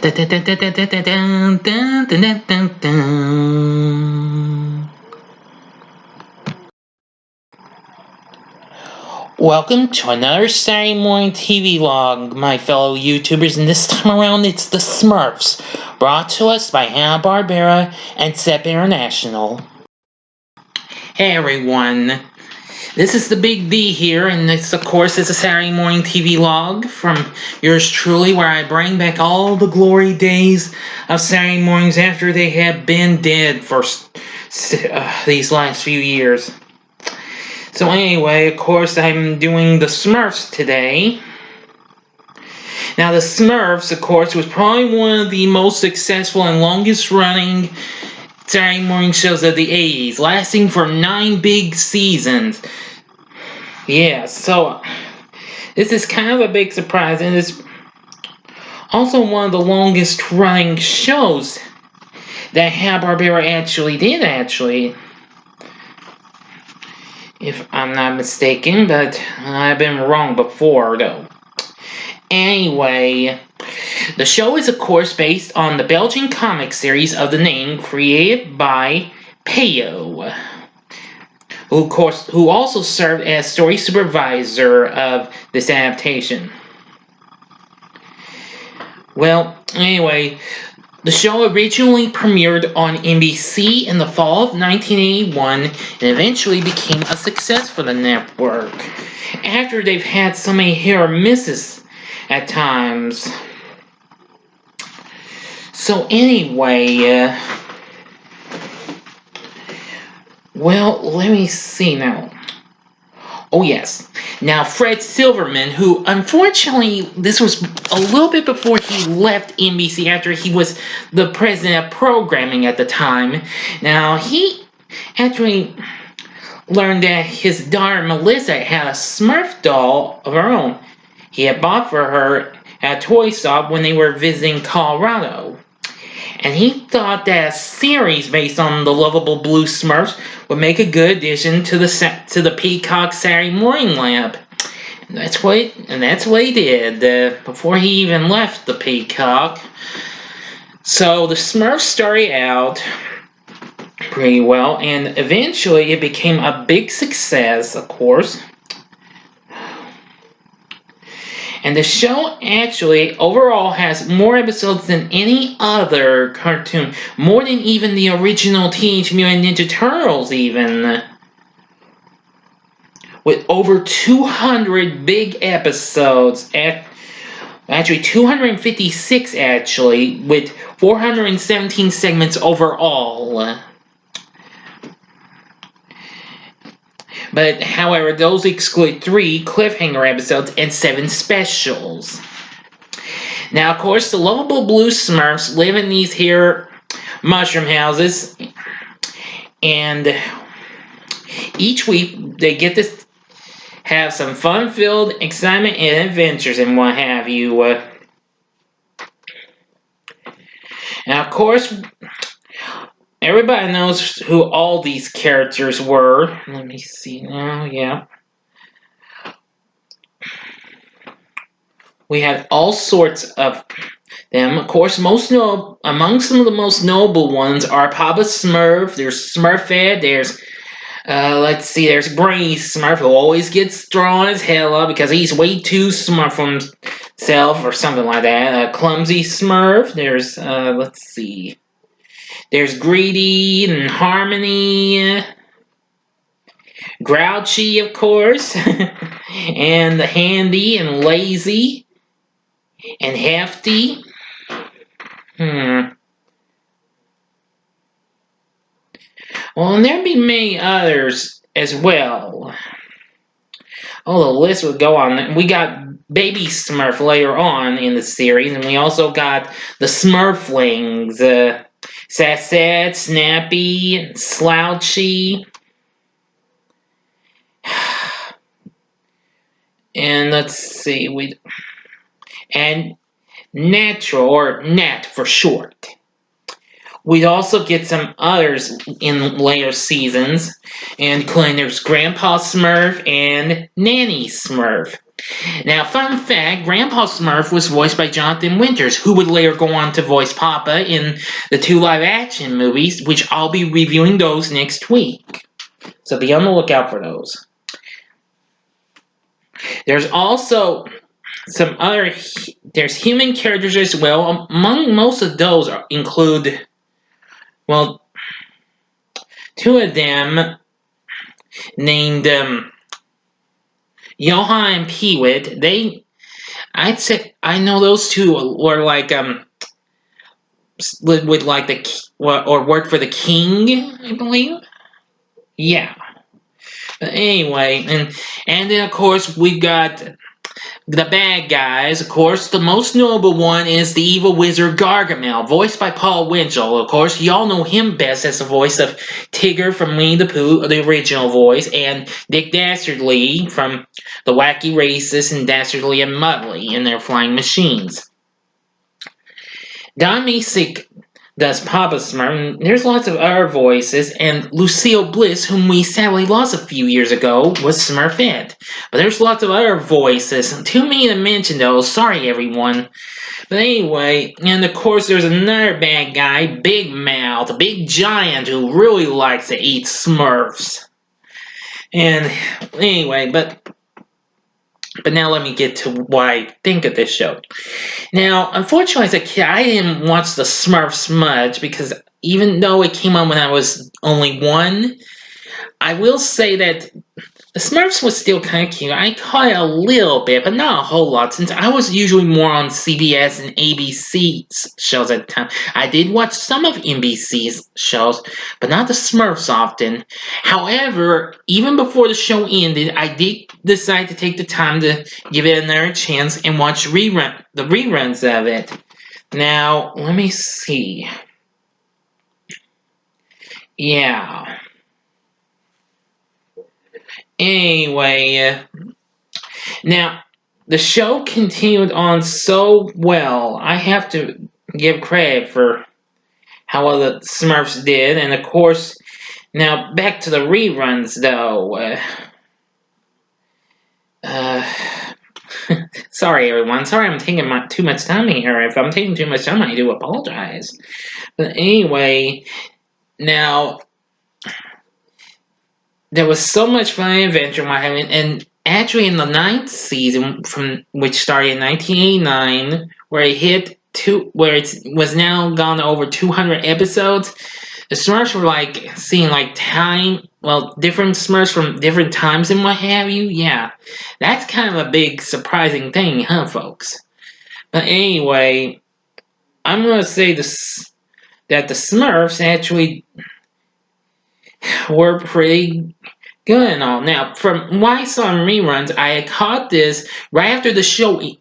Welcome to another Saturday Morning TVLog, my fellow YouTubers, and this time around it's the Smurfs, brought to us by Hanna-Barbera and SEP International. Hey everyone, this is the Big D here, and this of course is a Saturday Morning TVLog from yours truly, where I bring back all the glory days of Saturday mornings after they have been dead for these last few years. So anyway, of course, I'm doing the Smurfs today. Now, the Smurfs, of course, was probably one of the most successful and longest-running Saturday morning shows of the 80s, lasting for 9 big seasons. Yeah, so this is kind of a big surprise, and it's also one of the longest-running shows that Hanna-Barbera actually did, if I'm not mistaken, but I've been wrong before, though. Anyway, the show is, of course, based on the Belgian comic series of the name, created by Peyo, who also served as story supervisor of this adaptation. Well, anyway, the show originally premiered on NBC in the fall of 1981 and eventually became a success for the network, after they've had so many hit or misses at times. So anyway, well, let me see now. Oh yes. Now, Fred Silverman, who unfortunately, this was a little bit before he left NBC after he was the president of programming at the time. Now, he actually learned that his daughter Melissa had a Smurf doll of her own he had bought for her at a toy shop when they were visiting Colorado. And he thought that a series based on the lovable blue Smurfs would make a good addition to the Peacock Saturday morning lineup. And that's what he did before he even left the Peacock. So the Smurfs started out pretty well, and eventually it became a big success, of course. And the show actually overall has more episodes than any other cartoon. More than even the original Teenage Mutant Ninja Turtles, even. With over 200 big episodes. Actually, 256 actually. With 417 segments overall. But, however, those exclude 3 cliffhanger episodes and 7 specials. Now, of course, the lovable blue Smurfs live in these here mushroom houses. And each week, they get to have some fun-filled excitement and adventures and what have you. Now, of course, everybody knows who all these characters were. Let me see now, yeah. We had all sorts of them. Of course, among some of the most notable ones are Papa Smurf, there's Smurfette, there's, there's Brainy Smurf, who always gets thrown his hell up because he's way too smart for himself, or something like that. Clumsy Smurf, there's, there's Greedy and Harmony, Grouchy, of course, and Handy and Lazy, and Hefty. Well, and there'd be many others as well. Oh, the list would go on. We got Baby Smurf later on in the series, and we also got the Smurflings, Sassette, Snappy, Slouchy. And let's see, and Natural, or Nat for short. We'd also get some others in later seasons, including there's Grandpa Smurf and Nanny Smurf. Now, fun fact, Grandpa Smurf was voiced by Jonathan Winters, who would later go on to voice Papa in the 2 live-action movies, which I'll be reviewing those next week. So be on the lookout for those. There's also some other, there's human characters as well. Among most of those include, well, 2 of them named Johan and Peewit. I'd say I know those 2 were like would like or work for the king, I believe. Yeah. But anyway, and then of course we got the bad guys. Of course, the most notable one is the evil wizard Gargamel, voiced by Paul Winchell. Of course, y'all know him best as the voice of Tigger from Winnie the Pooh, the original voice, and Dick Dastardly from The Wacky Racists and Dastardly and Muttley in their flying machines. Don Misick does Papa Smurf. There's lots of other voices, and Lucille Bliss, whom we sadly lost a few years ago, was Smurfette. But there's lots of other voices. Too many to mention, though. Sorry, everyone. But anyway, and of course, there's another bad guy, Big Mouth, a big giant who really likes to eat Smurfs. And anyway, but now let me get to what I think of this show. Now, unfortunately, as a kid, I didn't watch the Smurfs much because even though it came on when I was only 1, I will say that the Smurfs was still kind of cute. I caught it a little bit, but not a whole lot, since I was usually more on CBS and ABC shows at the time. I did watch some of NBC's shows, but not the Smurfs often. However, even before the show ended, I did decide to take the time to give it another chance and watch the reruns of it. Now, let me see. Yeah. Anyway, now, the show continued on so well. I have to give credit for how well the Smurfs did. And of course, now back to the reruns, though. Sorry, everyone. Sorry I'm taking too much time here. If I'm taking too much time, I do apologize. But anyway, now, there was so much fun and adventure while having, and actually in the 9th season, which started in 1989, where it was now gone to over 200 episodes, the Smurfs were like seeing like different Smurfs from different times and what have you. Yeah, that's kind of a big surprising thing, huh, folks? But anyway, I'm gonna say that the Smurfs actually were pretty good and all. Now, from what I saw in reruns, I had caught this right after the show, a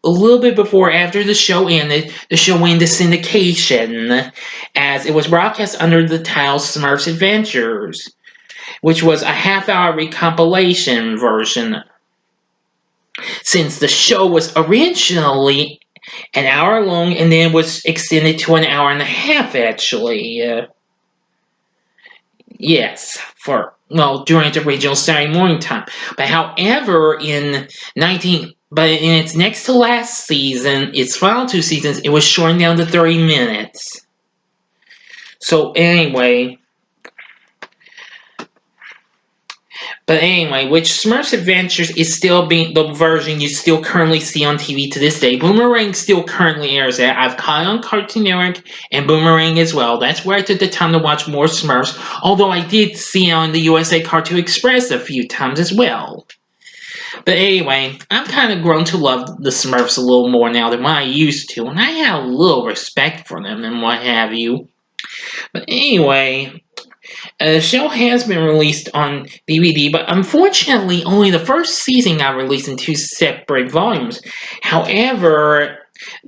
little bit before after the show ended. The show went into syndication, as it was broadcast under the title Smurfs Adventures, which was a half-hour recompilation version, since the show was originally an hour long and then was extended to an hour and a half, actually. Yes, during its original Saturday morning time. But however, in its next to last season, its final 2 seasons, it was shortened down to 30 minutes. So anyway, which Smurfs Adventures is still being the version you still currently see on TV to this day. Boomerang still currently airs that. I've caught it on Cartoon Network and Boomerang as well. That's where I took the time to watch more Smurfs, although I did see it on the USA Cartoon Express a few times as well. But anyway, I'm kind of grown to love the Smurfs a little more now than what I used to, and I have a little respect for them and what have you. But anyway, the show has been released on DVD, but unfortunately, only the first season got released in 2 separate volumes. However,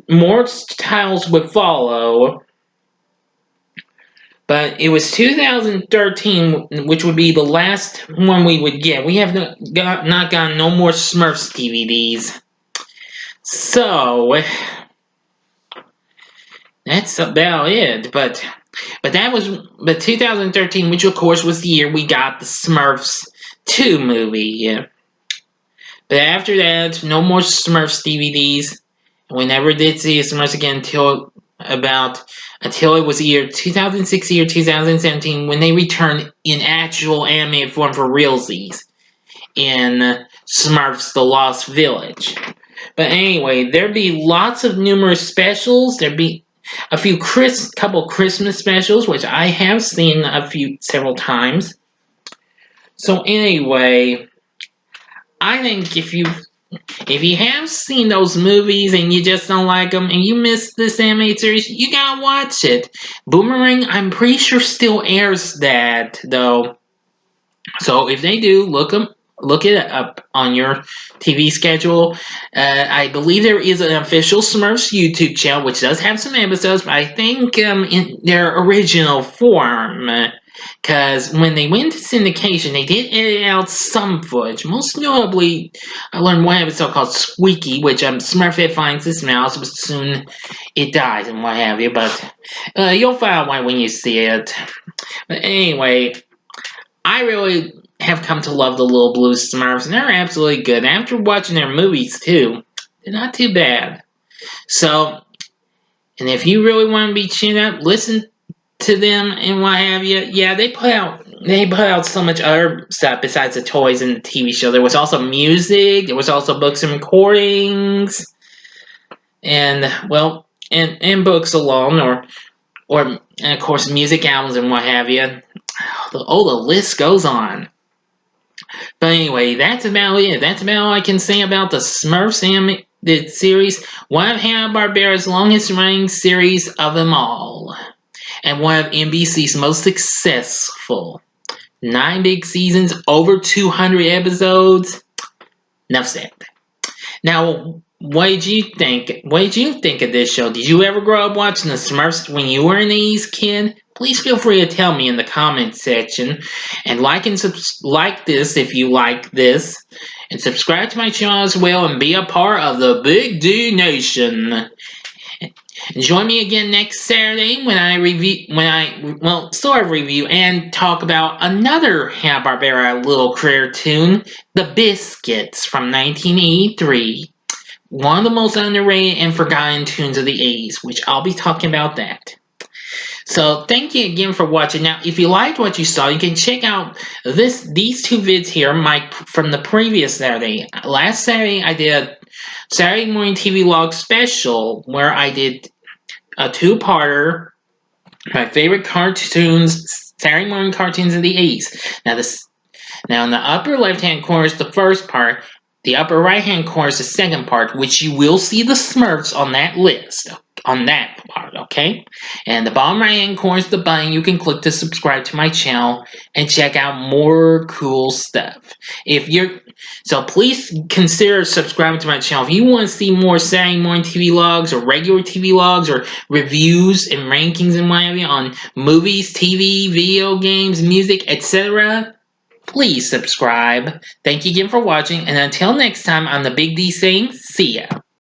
more titles would follow. But it was 2013, which would be the last one we would get. We have not gotten no more Smurfs DVDs. So, that's about it. But 2013, which of course was the year we got the Smurfs 2 movie. But after that, no more Smurfs DVDs. We never did see a Smurfs again until it was either 2016 or 2017 when they returned in actual animated form for realsies in Smurfs: The Lost Village. But anyway, there'd be lots of numerous specials. There'd be a couple Christmas specials, which I have seen several times. So anyway, I think if you have seen those movies and you just don't like them and you missed this animated series, you gotta watch it. Boomerang, I'm pretty sure still airs that though. So if they do, look it up on your TV schedule. I believe there is an official Smurfs YouTube channel which does have some episodes, but I think in their original form. Because when they went to syndication, they did edit out some footage. Most notably, I learned one episode called Squeaky, which Smurfette finds his mouse, but soon it dies and what have you. But you'll find out why when you see it. But anyway, I really have come to love the Little Blue Smurfs, and they're absolutely good. And after watching their movies, too, they're not too bad. So, and if you really want to be tuned up, listen to them and what have you. Yeah, they put out so much other stuff besides the toys and the TV show. There was also music, there was also books and recordings, and well, and books alone, or and of course music albums and what have you. Oh, the list goes on. But anyway, that's about it. That's about all I can say about the Smurfs animated series. One of Hanna-Barbera's longest running series of them all. And one of NBC's most successful. 9 big seasons, over 200 episodes. Enough said. Now, what did you think? What did you think of this show? Did you ever grow up watching the Smurfs when you were an 80s kid? Please feel free to tell me in the comments section. And like this if you like this. And subscribe to my channel as well and be a part of the Big D Nation. And join me again next Saturday when I sort of review and talk about another Hanna-Barbera little cartoon, The Biscuits from 1983. One of the most underrated and forgotten tunes of the 80s, which I'll be talking about that. So thank you again for watching. Now, if you liked what you saw, you can check out these two vids here, from the previous Saturday. Last Saturday, I did a Saturday Morning TVLog special where I did a two-parter, my favorite cartoons, Saturday morning cartoons of the 80s. Now in the upper left-hand corner is the first part. The upper right-hand corner is the second part, which you will see the Smurfs on that list, on that part, okay? And the bottom right-hand corner is the button you can click to subscribe to my channel and check out more cool stuff. So please consider subscribing to my channel. If you want to see more Saturday morning TV logs or regular TV logs or reviews and rankings and whatever on movies, TV, video games, music, etc., please subscribe. Thank you again for watching, and until next time, I'm the Big D saying, see ya.